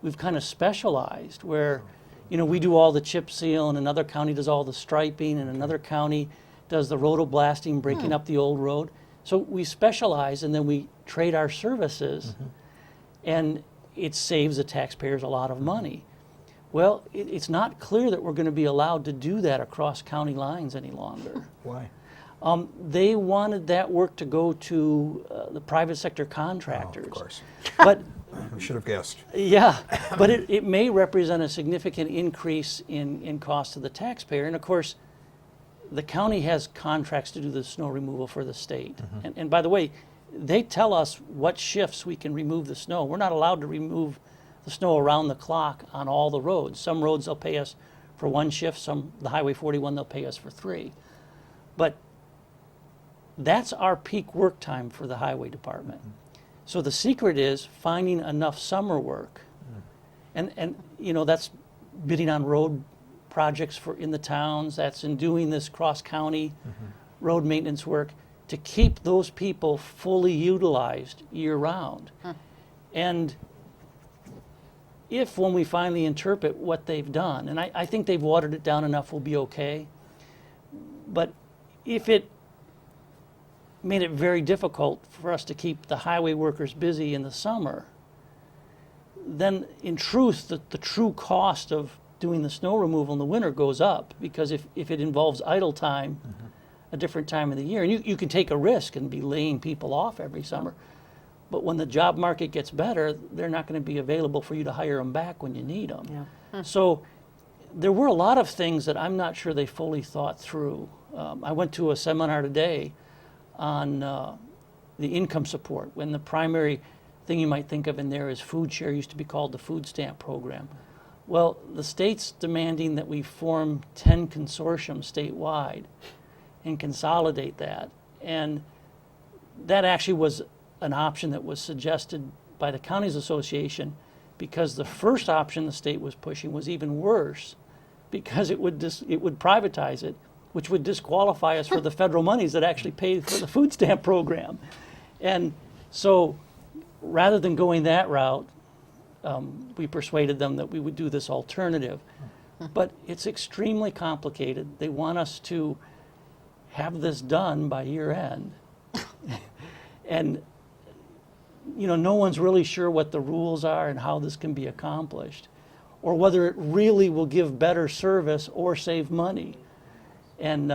we've kind of specialized where, you know, we do all the chip seal and another county does all the striping and another county does the rotoblasting, breaking up the old road. So we specialize and then we trade our services and it saves the taxpayers a lot of money. Well, it's not clear that we're going to be allowed to do that across county lines any longer. Why? They wanted that work to go to the private sector contractors. Oh, of course. But We should have guessed. yeah, but it may represent a significant increase in cost to the taxpayer. And of course, the county has contracts to do the snow removal for the state. And by the way, they tell us what shifts we can remove the snow. We're not allowed to remove the snow around the clock on all the roads. Some roads they'll pay us for one shift, some, the Highway 41, they'll pay us for 3. But that's our peak work time for the highway department. So the secret is finding enough summer work. And you know, that's bidding on road projects for in the towns, that's in doing this cross-county road maintenance work to keep those people fully utilized year-round. And if when we finally interpret what they've done, and I think they've watered it down enough, we'll be okay. But if it made it very difficult for us to keep the highway workers busy in the summer, then in truth, the true cost of doing the snow removal in the winter goes up, because if it involves idle time, a different time of the year, and you can take a risk and be laying people off every summer, but when the job market gets better, they're not going to be available for you to hire them back when you need them. So there were a lot of things that I'm not sure they fully thought through. I went to a seminar today on the income support, when the primary thing you might think of in there is food share, used to be called the food stamp program. Well, the state's demanding that we form 10 consortiums statewide and consolidate that. And that actually was an option that was suggested by the Counties Association, because the first option the state was pushing was even worse, because it would privatize it, which would disqualify us for the federal monies that actually paid for the food stamp program. And so rather than going that route, we persuaded them that we would do this alternative. But it's extremely complicated. They want us to have this done by year end. And you know, no one's really sure what the rules are and how this can be accomplished, or whether it really will give better service or save money. And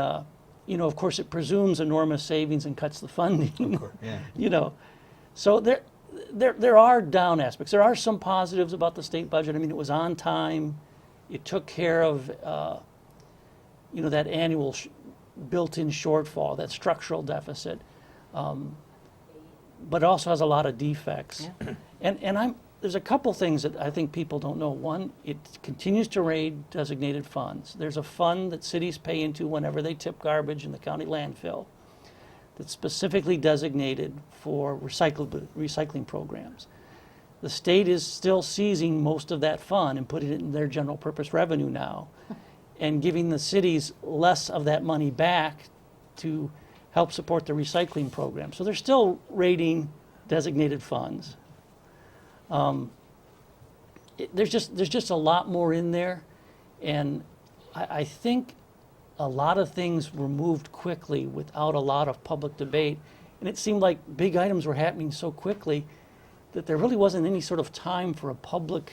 you know, of course, it presumes enormous savings and cuts the funding. Of course, yeah. You know, so there are down aspects. There are some positives about the state budget. I mean, it was on time. It took care of you know, that annual built-in shortfall, that structural deficit. But it also has a lot of defects. And there's a couple things that I think people don't know. One, it continues to raid designated funds. There's a fund that cities pay into whenever they tip garbage in the county landfill that's specifically designated for recycling programs. The state is still seizing most of that fund and putting it in their general purpose revenue now, and giving the cities less of that money back to help support the recycling program. So they're still raiding designated funds. There's just a lot more in there, and I think a lot of things were moved quickly without a lot of public debate, and it seemed like big items were happening so quickly that there really wasn't any sort of time for a public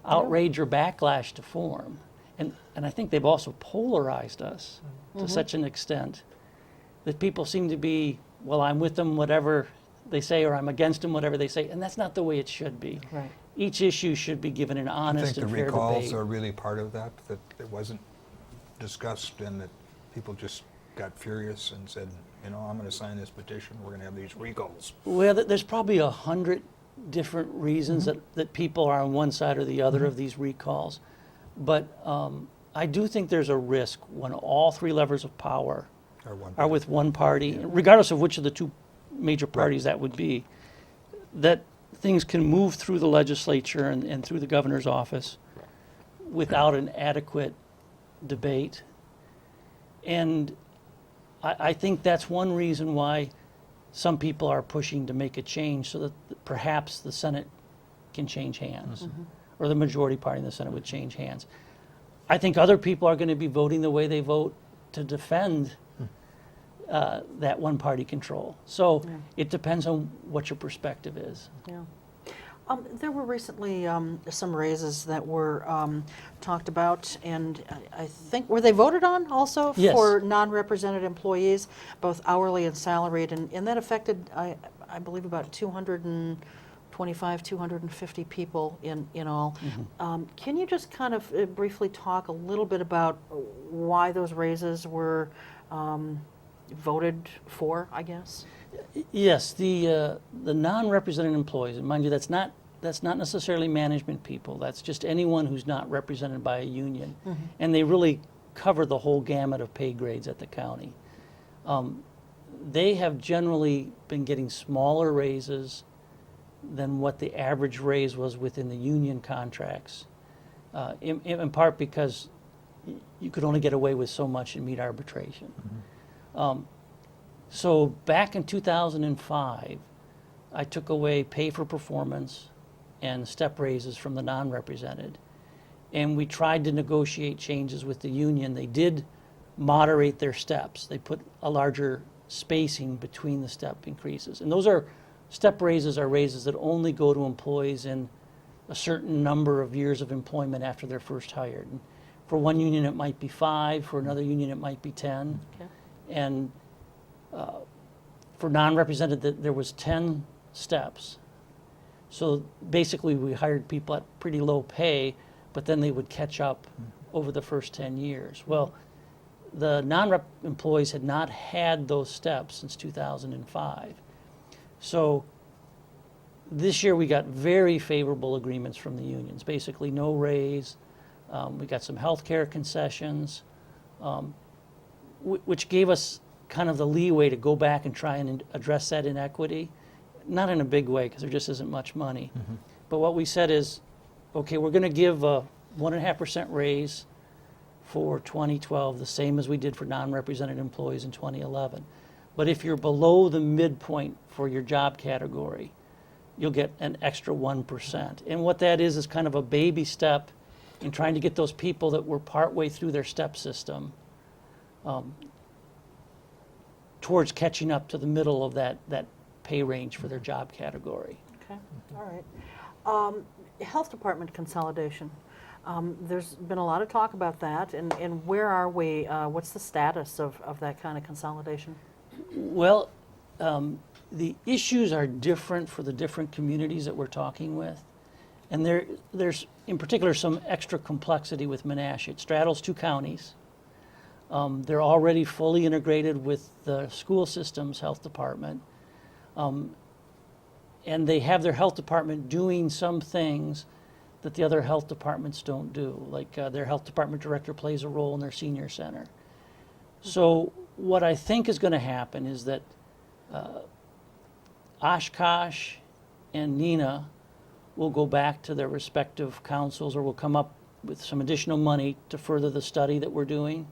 outrage or backlash to form. And I think they've also polarized us to such an extent that people seem to be, well, I'm with them, whatever they say, or I'm against them, whatever they say, and that's not the way it should be. Right. Each issue should be given an I honest think and the fair recalls debate. are really part of that it wasn't discussed, and that people just got furious and said, you know, I'm going to sign this petition, we're going to have these recalls. Well, there's probably 100 different reasons that people are on one side or the other of these recalls. But I do think there's a risk when all 3 levers of power are with one party, regardless of which of the 2 major parties that would be, that things can move through the legislature and through the governor's office without an adequate debate. And I think that's one reason why some people are pushing to make a change, so that perhaps the Senate can change hands, or the majority party in the Senate would change hands. I think other people are going to be voting the way they vote to defend that one-party control. So it depends on what your perspective is. Yeah. There were recently some raises that were talked about, and I think, were they voted on also? Yes. For non-represented employees, both hourly and salaried, and that affected, I believe, about 225, 250 people in all. Can you just kind of briefly talk a little bit about why those raises were voted for, I guess? Yes, the non-represented employees, and mind you, that's not necessarily management people. That's just anyone who's not represented by a union, and they really cover the whole gamut of pay grades at the county. They have generally been getting smaller raises than what the average raise was within the union contracts, in part because you could only get away with so much and meet arbitration. So back in 2005, I took away pay for performance and step raises from the non-represented, and we tried to negotiate changes with the union. They did moderate their steps. They put a larger spacing between the step increases, and those are step raises are raises that only go to employees in a certain number of years of employment after they're first hired. And for one union it might be 5, for another union it might be 10. Okay. And for non-represented, there was 10 steps. So basically we hired people at pretty low pay, but then they would catch up over the first 10 years. Well, the non-rep employees had not had those steps since 2005. So this year we got very favorable agreements from the unions, basically no raise. We got some health care concessions, which gave us kind of the leeway to go back and try and address that inequity. Not in a big way, because there just isn't much money. But what we said is, okay, we're going to give a 1.5% raise for 2012, the same as we did for non-represented employees in 2011. But if you're below the midpoint for your job category, you'll get an extra 1%. And what that is kind of a baby step in trying to get those people that were partway through their step system towards catching up to the middle of that pay range for their job category. Okay, all right. Health department consolidation. There's been a lot of talk about that, and where are we? What's the status of that kind of consolidation? Well, the issues are different for the different communities that we're talking with. And there's, in particular, some extra complexity with Menasha. It straddles 2 counties. They're already fully integrated with the school system's health department. And they have their health department doing some things that the other health departments don't do. Like their health department director plays a role in their senior center. So what I think is going to happen is that Oshkosh and Neenah will go back to their respective councils, or will come up with some additional money to further the study that we're doing.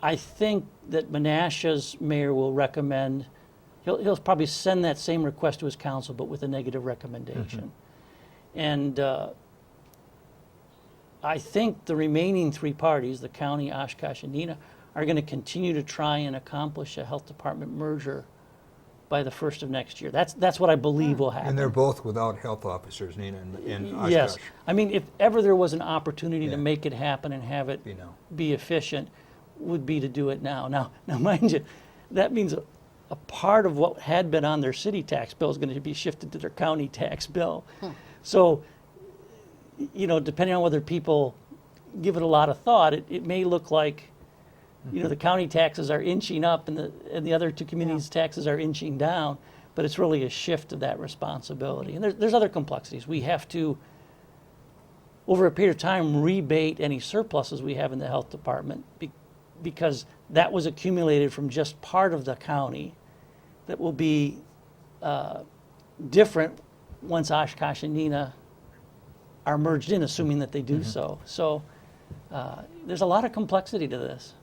I think that Menasha's mayor will recommend, he'll probably send that same request to his council, but with a negative recommendation. And I think the remaining 3 parties, the county, Oshkosh, and Neenah, are going to continue to try and accomplish a health department merger by the 1st of next year. That's what I believe will happen. And they're both without health officers, Neenah and Oshkosh. Yes. I mean, if ever there was an opportunity to make it happen and have it be efficient, would be to do it now. Now, mind you, that means a part of what had been on their city tax bill is going to be shifted to their county tax bill. So, you know, depending on whether people give it a lot of thought, it may look like, you know, the county taxes are inching up and the other 2 communities' taxes are inching down, but it's really a shift of that responsibility. And there's other complexities. We have to, over a period of time, rebate any surpluses we have in the health department because that was accumulated from just part of the county that will be different once Oshkosh and Neenah are merged in, assuming that they do so. So there's a lot of complexity to this.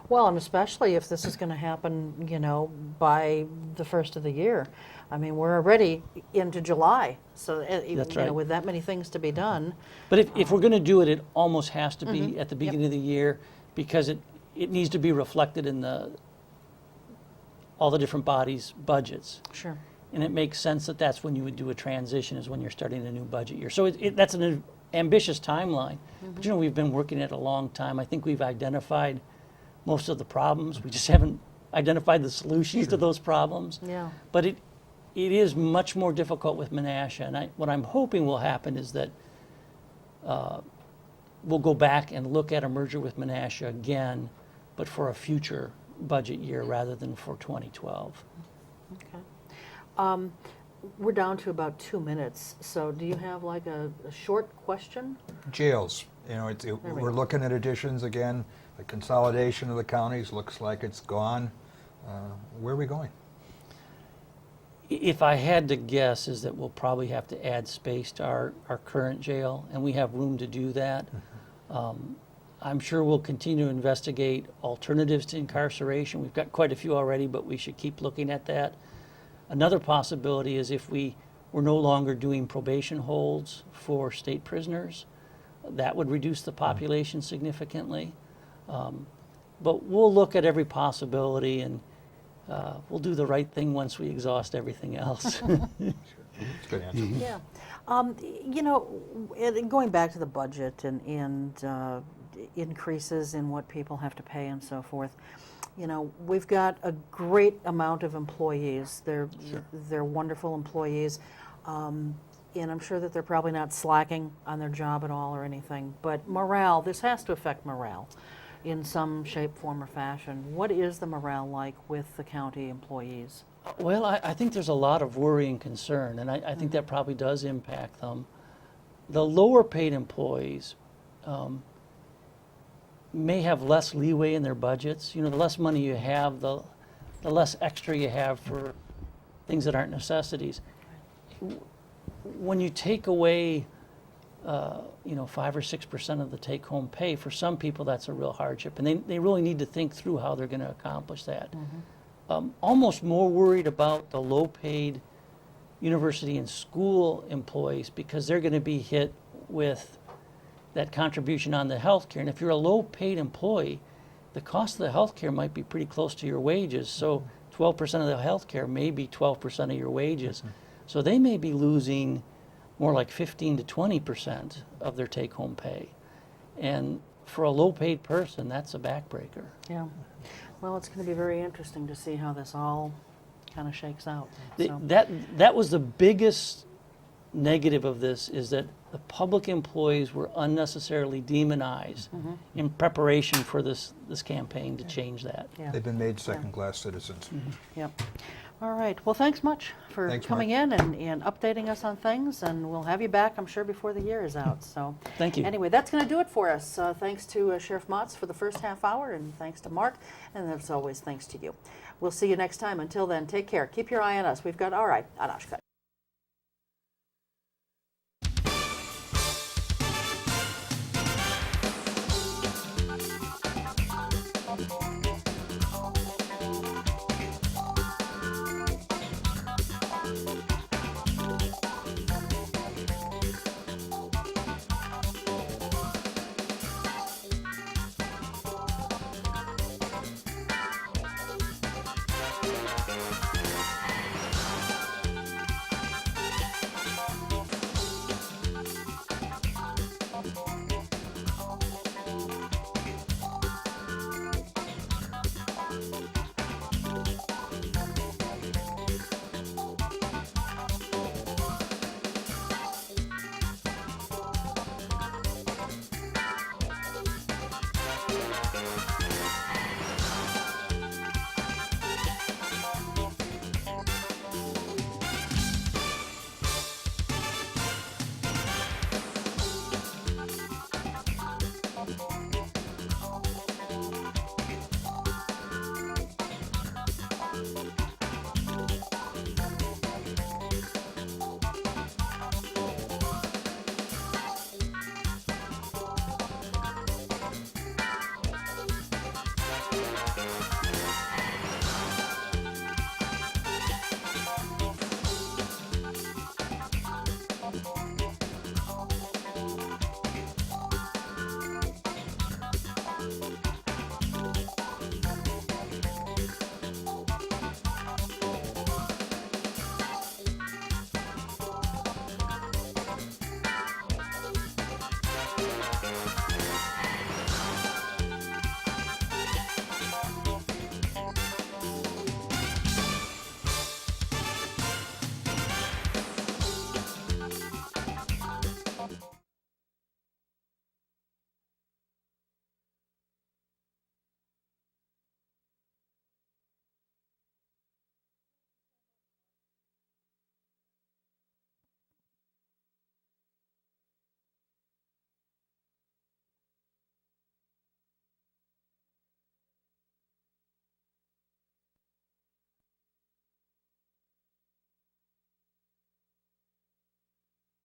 Well, and especially if this is going to happen, you know, by the first of the year. I mean, we're already into July, so That's you know, right. with that many things to be done. But if we're going to do it, it almost has to be at the beginning of the year, because it needs to be reflected in all the different bodies' budgets. Sure. And it makes sense that that's when you would do a transition, is when you're starting a new budget year. So that's an ambitious timeline. But you know, we've been working at it a long time. I think we've identified most of the problems. We just haven't identified the solutions to those problems. Yeah. But it is much more difficult with Menasha. And what I'm hoping will happen is that we'll go back and look at a merger with Menasha again, but for a future budget year rather than for 2012. Okay. We're down to about 2 minutes, so do you have like a short question? Jails, you know, we're looking at additions again. The consolidation of the counties looks like it's gone. Where are we going? If I had to guess, is that we'll probably have to add space to our current jail, and we have room to do that. I'm sure we'll continue to investigate alternatives to incarceration. We've got quite a few already, but we should keep looking at that. Another possibility is if we're no longer doing probation holds for state prisoners, that would reduce the population significantly. But we'll look at every possibility, and we'll do the right thing once we exhaust everything else. Good answer. Yeah. You know, going back to the budget and increases in what people have to pay and so forth, you know, we've got a great amount of employees. They're wonderful employees. And I'm sure that they're probably not slacking on their job at all or anything. But morale, this has to affect morale in some shape, form, or fashion. What is the morale like with the county employees? Well, I think there's a lot of worry and concern, and I think that probably does impact them. The lower paid employees may have less leeway in their budgets. You know, the less money you have, the less extra you have for things that aren't necessities. When you take away, you know, 5 or 6% of the take-home pay, for some people that's a real hardship, and they really need to think through how they're going to accomplish that. Almost more worried about the low-paid university and school employees, because they're going to be hit with that contribution on the health care. And if you're a low-paid employee, the cost of the health care might be pretty close to your wages. So 12% of the health care may be 12% of your wages. So they may be losing more like 15 to 20% of their take-home pay. And for a low-paid person, that's a backbreaker. Yeah. Well, it's going to be very interesting to see how this all kind of shakes out. The- So. That was the biggest negative of this, is that the public employees were unnecessarily demonized in preparation for this campaign to change that. Yeah. They've been made second-class citizens. Yep. All right. Well, thanks much for Thanks, coming in and updating us on things, and we'll have you back, I'm sure, before the year is out. So, Thank you. Anyway, that's going to do it for us. Thanks to Sheriff Matz for the first half hour, and thanks to Mark, and as always, thanks to you. We'll see you next time. Until then, take care. Keep your eye on us. We've got All Right on Oshkosh.